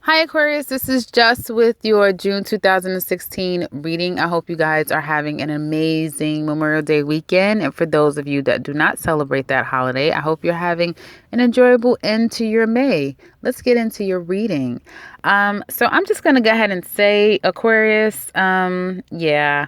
Hi Aquarius, this is Just with your June 2016 reading. I hope you guys are having an amazing Memorial Day weekend. And for those of you that do not celebrate that holiday, I hope you're having an enjoyable end to your May. Let's get into your reading. So I'm just going to go ahead and say, Aquarius, yeah,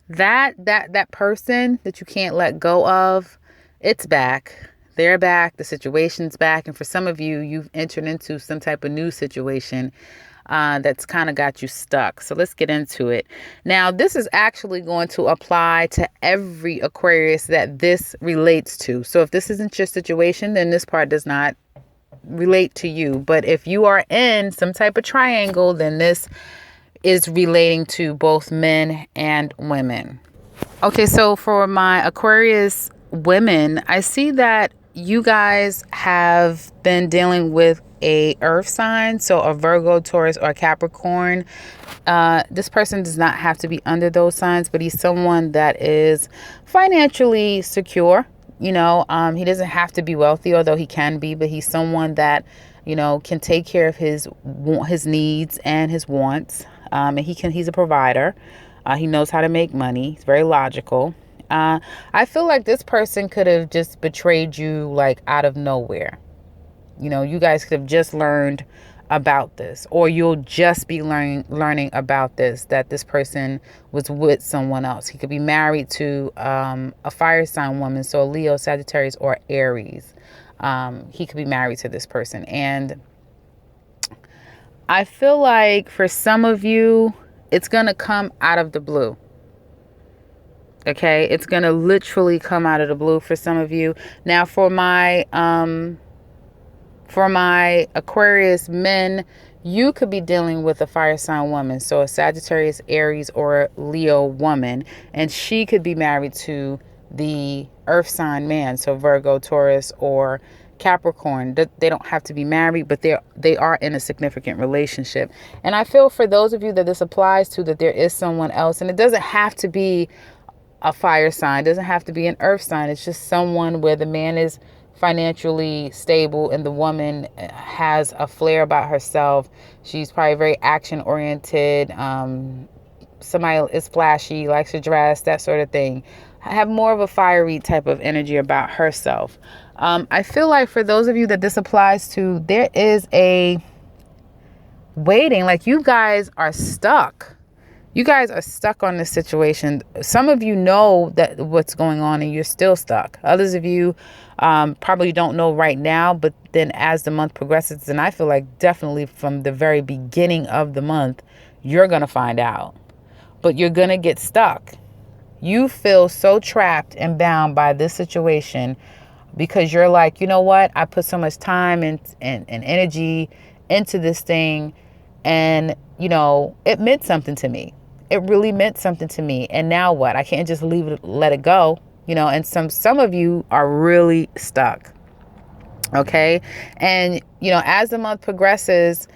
that person that you can't let go of, it's back. They're back. The situation's back. And for some of you, you've entered into some type of new situation that's kind of got you stuck. So let's get into it. Now, this is actually going to apply to every Aquarius that this relates to. So if this isn't your situation, then this part does not relate to you. But if you are in some type of triangle, then this is relating to both men and women. Okay, so for my Aquarius women, I see that you guys have been dealing with a earth sign, so a Virgo, Taurus, or Capricorn. This person does not have to be under those signs, but he's someone that is financially secure. He doesn't have to be wealthy, although he can be, but he's someone that, can take care of his needs and his wants. And he's a provider. He knows how to make money. He's very logical. I feel like this person could have just betrayed you like out of nowhere. You guys could have just learned about this, or you'll just be learning about this, that this person was with someone else. He could be married to a fire sign woman, so a Leo, Sagittarius, or Aries. He could be married to this person. And I feel like for some of you, it's going to come out of the blue. Okay, it's going to literally come out of the blue for some of you. Now, for my Aquarius men, you could be dealing with a fire sign woman, so a Sagittarius, Aries, or Leo woman, and she could be married to the earth sign man, so Virgo, Taurus, or Capricorn. They don't have to be married, but they are in a significant relationship. And I feel for those of you that this applies to, that there is someone else, and it doesn't have to be a fire sign, doesn't have to be an earth sign. It's just someone where the man is financially stable and the woman has a flair about herself. She's probably very action oriented. Somebody is flashy, likes to dress, that sort of thing. Have more of a fiery type of energy about herself. I feel like for those of you that this applies to, there is a waiting, like you guys are stuck. You guys are stuck on this situation. Some of you know that what's going on and you're still stuck. Others of you probably don't know right now, but then as the month progresses, and I feel like definitely from the very beginning of the month, you're going to find out. But you're going to get stuck. You feel so trapped and bound by this situation because you're like, you know what? I put so much time and energy into this thing, and, it meant something to me. It really meant something to me. And now what? I can't just let it go, and some of you are really stuck. Okay. And, as the month progresses,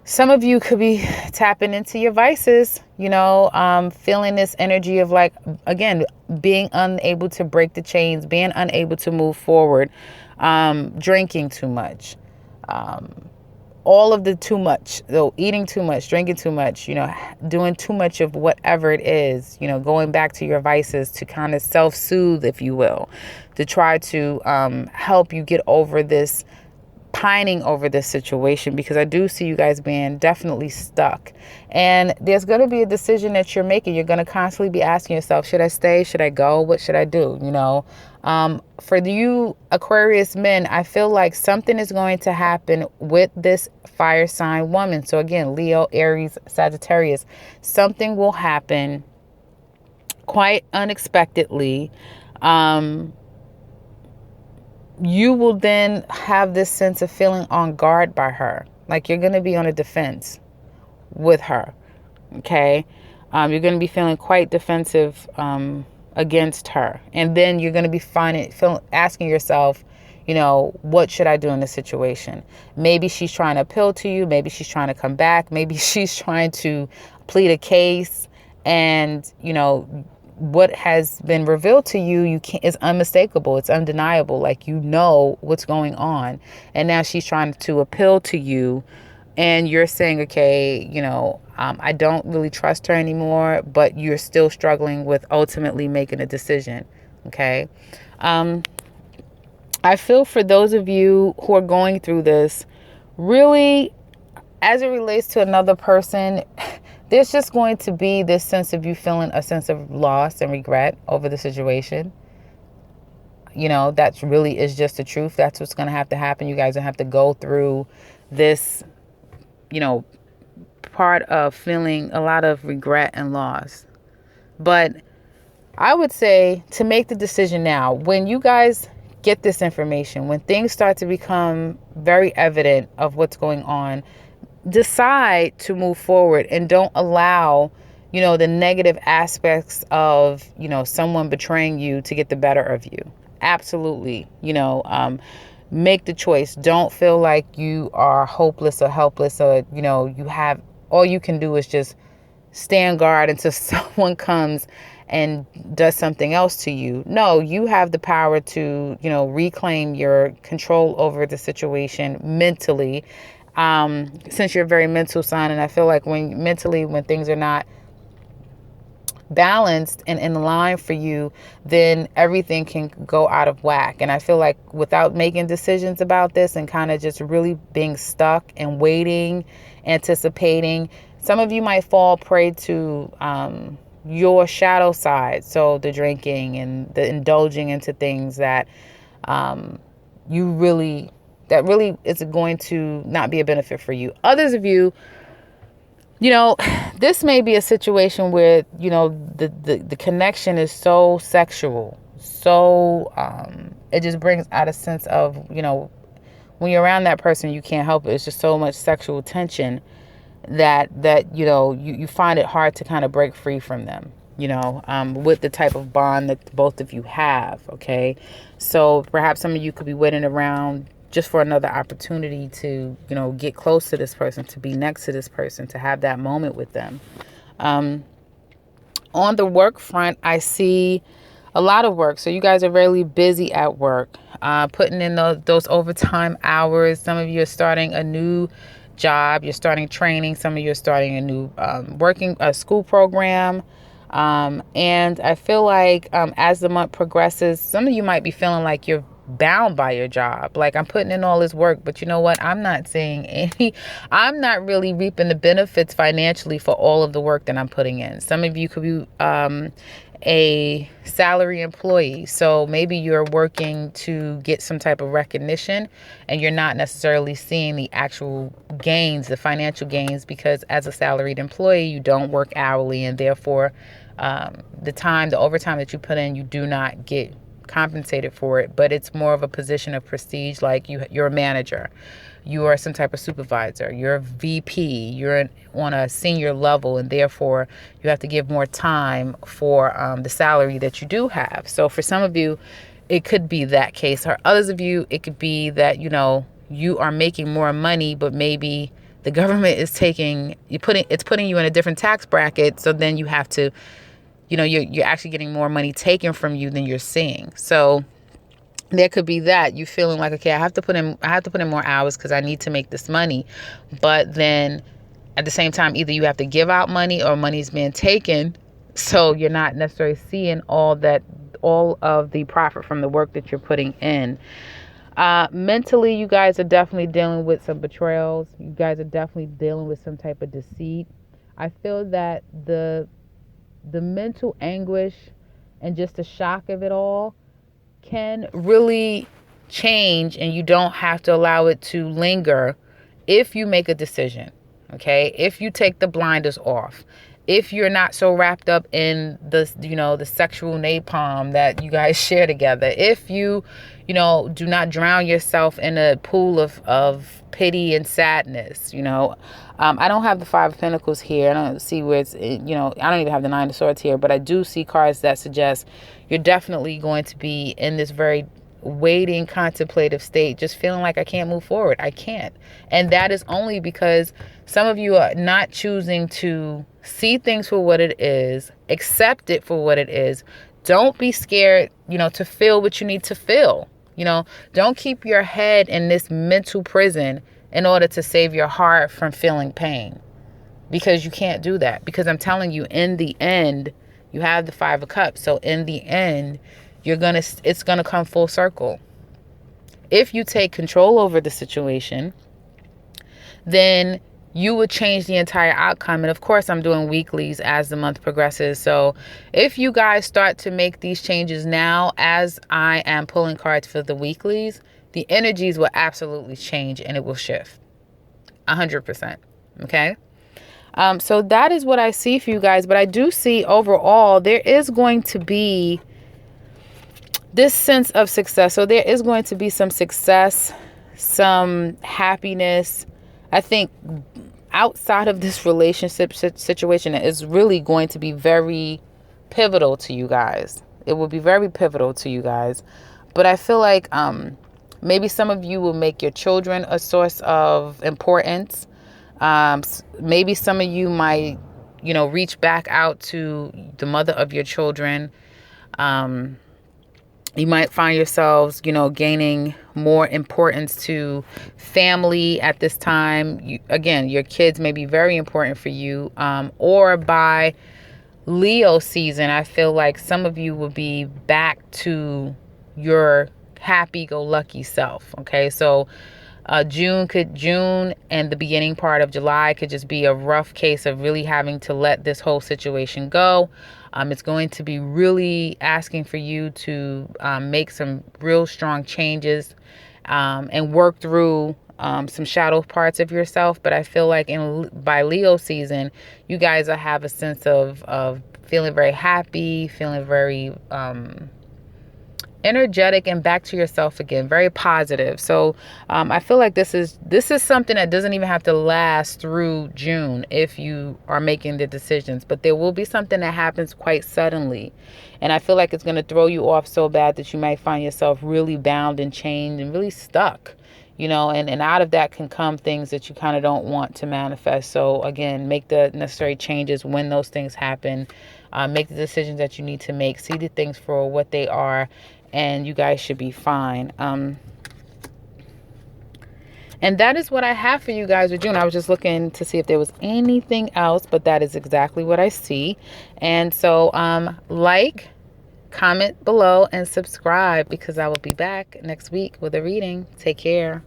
some of you could be tapping into your vices, feeling this energy of like, again, being unable to break the chains, being unable to move forward, drinking too much, all of the too much, though, eating too much, drinking too much, doing too much of whatever it is, going back to your vices to kind of self-soothe, if you will, to try to help you get over this, pining over this situation, because I do see you guys being definitely stuck. And there's going to be a decision that you're making. You're going to constantly be asking yourself, should I stay? Should I go? What should I do? For you Aquarius men, I feel like something is going to happen with this fire sign woman. So again, Leo, Aries, Sagittarius, something will happen quite unexpectedly. You will then have this sense of feeling on guard by her. Like you're going to be on a defense with her. Okay. You're going to be feeling quite defensive against her. And then you're going to be asking yourself, what should I do in this situation? Maybe she's trying to appeal to you. Maybe she's trying to come back. Maybe she's trying to plead a case. And, what has been revealed to you is unmistakable. It's undeniable. Like, what's going on. And now she's trying to appeal to you and you're saying, okay, I don't really trust her anymore, but you're still struggling with ultimately making a decision. Okay. I feel for those of you who are going through this, really, as it relates to another person, there's just going to be this sense of you feeling a sense of loss and regret over the situation. That really is just the truth. That's what's going to have to happen. You guys will have to go through this, part of feeling a lot of regret and loss. But I would say to make the decision now, when you guys get this information, when things start to become very evident of what's going on, decide to move forward and don't allow, the negative aspects of, someone betraying you to get the better of you. Absolutely. Make the choice. Don't feel like you are hopeless or helpless, or, you have, all you can do is just stand guard until someone comes and does something else to you. No, you have the power to, reclaim your control over the situation mentally. Since you're a very mental sign, and I feel like when things are not balanced and in line for you, then everything can go out of whack. And I feel like without making decisions about this and kind of just really being stuck and waiting, anticipating, some of you might fall prey to your shadow side. So the drinking and the indulging into things that really is going to not be a benefit for you. Others of you, this may be a situation where, the connection is so sexual. So it just brings out a sense of, when you're around that person, you can't help it. It's just so much sexual tension that you find it hard to kind of break free from them, with the type of bond that both of you have. Okay. So perhaps some of you could be waiting around just for another opportunity to, get close to this person, to be next to this person, to have that moment with them. On the work front, I see a lot of work. So you guys are really busy at work, putting in those overtime hours. Some of you are starting a new job. You're starting training. Some of you are starting a new school program. And I feel like as the month progresses, some of you might be feeling like you're bound by your job. Like, I'm putting in all this work, but you know what? I'm not really reaping the benefits financially for all of the work that I'm putting in. Some of you could be a salary employee. So maybe you're working to get some type of recognition and you're not necessarily seeing the actual gains, the financial gains, because as a salaried employee, you don't work hourly, and therefore the overtime that you put in, you do not get compensated for it. But it's more of a position of prestige, like you're a manager, you are some type of supervisor, you're a VP, you're on a senior level, and therefore you have to give more time for the salary that you do have. So for some of you, it could be that case. For others of you, it could be that you are making more money, but maybe the government is putting you in a different tax bracket. So then you have to, you're actually getting more money taken from you than you're seeing. So there could be that you feeling like, okay, I have to put in more hours because I need to make this money. But then at the same time, either you have to give out money or money's being taken. So you're not necessarily seeing all of the profit from the work that you're putting in. Mentally, you guys are definitely dealing with some betrayals. You guys are definitely dealing with some type of deceit. I feel that the mental anguish and just the shock of it all can really change, and you don't have to allow it to linger if you make a decision. Okay. If you take the blinders off, if you're not so wrapped up in the sexual napalm that you guys share together, if you, do not drown yourself in a pool of pity and sadness, I don't have the Five of Pentacles here. I don't see where it's, I don't even have the Nine of Swords here, but I do see cards that suggest you're definitely going to be in this very waiting, contemplative state, just feeling like I can't move forward. I can't. And that is only because some of you are not choosing to see things for what it is, accept it for what it is. Don't be scared, to feel what you need to feel. Don't keep your head in this mental prison in order to save your heart from feeling pain. Because you can't do that. Because I'm telling you, in the end, you have the 5 of Cups. So in the end, it's gonna come full circle. If you take control over the situation, then you would change the entire outcome. And of course, I'm doing weeklies as the month progresses. So if you guys start to make these changes now, as I am pulling cards for the weeklies, the energies will absolutely change and it will shift 100%. Okay. So that is what I see for you guys. But I do see overall, there is going to be this sense of success. So there is going to be some success, some happiness. I think outside of this relationship situation, it is really going to be very pivotal to you guys. It will be very pivotal to you guys. But I feel like maybe some of you will make your children a source of importance. Maybe some of you might, reach back out to the mother of your children. You might find yourselves, gaining more importance to family at this time. Again, your kids may be very important for you. Or by Leo season, I feel like some of you will be back to your happy-go-lucky self. Okay, so June and the beginning part of July could just be a rough case of really having to let this whole situation go. It's going to be really asking for you to make some real strong changes and work through some shadow parts of yourself. But I feel like by Leo season, you guys will have a sense of feeling very happy, feeling very energetic and back to yourself again, very positive. So I feel like this is something that doesn't even have to last through June if you are making the decisions, but there will be something that happens quite suddenly, and I feel like it's going to throw you off so bad that you might find yourself really bound and chained and really stuck, and out of that can come things that you kind of don't want to manifest. So again, make the necessary changes when those things happen. Make the decisions that you need to make, see the things for what they are, and you guys should be fine. And that is what I have for you guys with June. I was just looking to see if there was anything else, but that is exactly what I see. And so like, comment below, and subscribe, because I will be back next week with a reading. Take care.